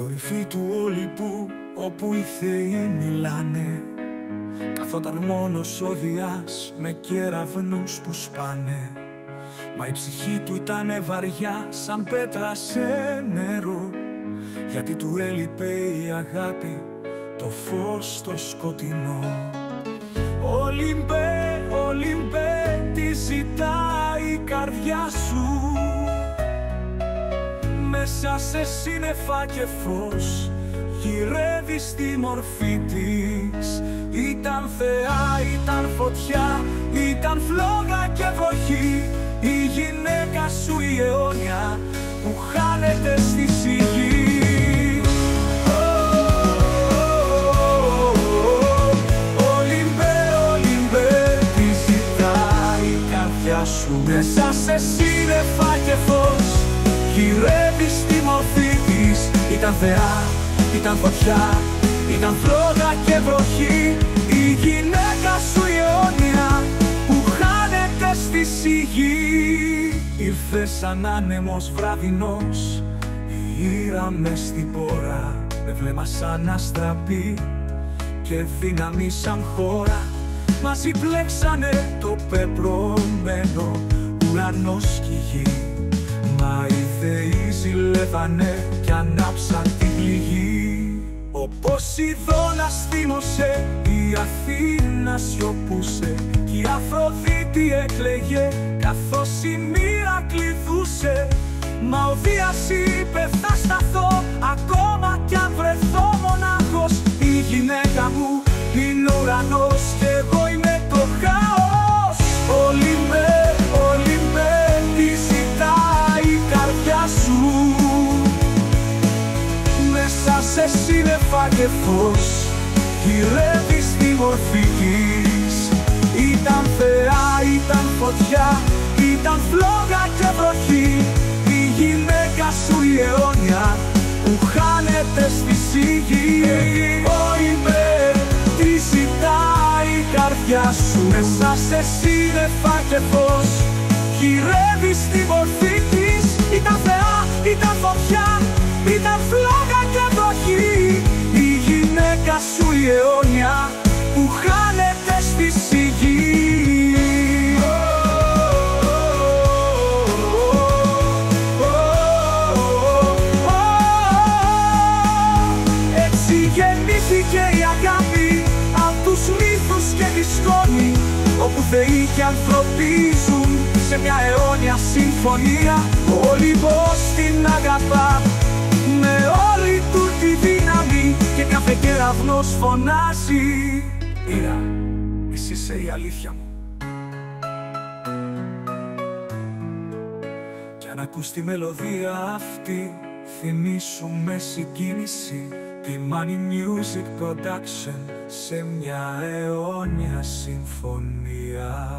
κορυφή του Όλυμπου, όπου οι θεοί μιλάνε, καθόταν μόνος ο Διάς με κεραυνούς που σπάνε. Μα η ψυχή του ήτανε βαριά σαν πέτρα σε νερό, γιατί του έλειπε η αγάπη, το φως το σκοτεινό. Όλυμπε, Όλυμπε, τι ζητάει η καρδιά σου? Μέσα σε σύννεφα και φως γυρεύει στη μορφή της. Ήταν θεά, ήταν φωτιά, ήταν φλόγα και βροχή, η γυναίκα σου η αιώνια που χάνεται στη σιγή. Όλυμπε, Όλυμπε, τι ζητάει η καρδιά σου? Μέσα σε σύννεφα και φως γυρεύει στη μορφή της. Ήταν θεά, ήταν φωτιά, ήταν φλόγα και βροχή, η γυναίκα σου η αιώνια που χάνεται στη σιγή. Ήρθε σαν άνεμος βραδινός, η ήρα μες στην πόρα, με βλέμμα σαν αστραπή και δύναμη σαν χώρα. Μαζί πλέξανε το πεπρωμένο, ουρανός κι η γη. Μα οι θεοί ζηλεύανε κι ανάψαν την πληγή. Ο Ποσειδώνας θύμωσε, η Αθήνα σιωπούσε, κι η Αφροδίτη έκλαιγε καθώς η μοίρα κλειδούσε. Μα ο Δίας είπε θα σταθώ, ακόμα κι αν βρεθώ μονάχος. Η γυναίκα μου είναι ο ουρανός κι εγώ είμαι το χάος. Όλυμπε, Όλυμπε, τι ζητάει η καρδιά σου? Μέσα σε σύννεφα και φως γυρεύει στη μορφή της. Ήταν θεά, ήταν φωτιά, ήταν φλόγα και βροχή, η γυναίκα σου η αιώνια που χάνεται στη σιγή. Όλυμπε, τι ζητάει η καρδιά σου? Μέσα σε σύννεφα και φως γυρεύει στη μορφή της. Ήταν θεά, ήταν φωτιά, ήταν φλόγα και βροχή, η γυναίκα σου η αιώνια που χάνεται στη σιγή. Έτσι γεννήθηκε η αγάπη απ' τους μύθους και τη σκόνη, όπου θεοί και άνθρωποι ζουν σε μια αιώνια συμφωνία. Ο Όλυμπος την αγαπά με όλη του τη δύναμη και κάθε κεραυνός φωνάζει. Ήρα, εσύ είσαι η αλήθεια μου. Κι αν ακούς τη μελωδία αυτή, θυμήσου με συγκίνηση τη Money Music Production σε μια αιώνια συμφωνία.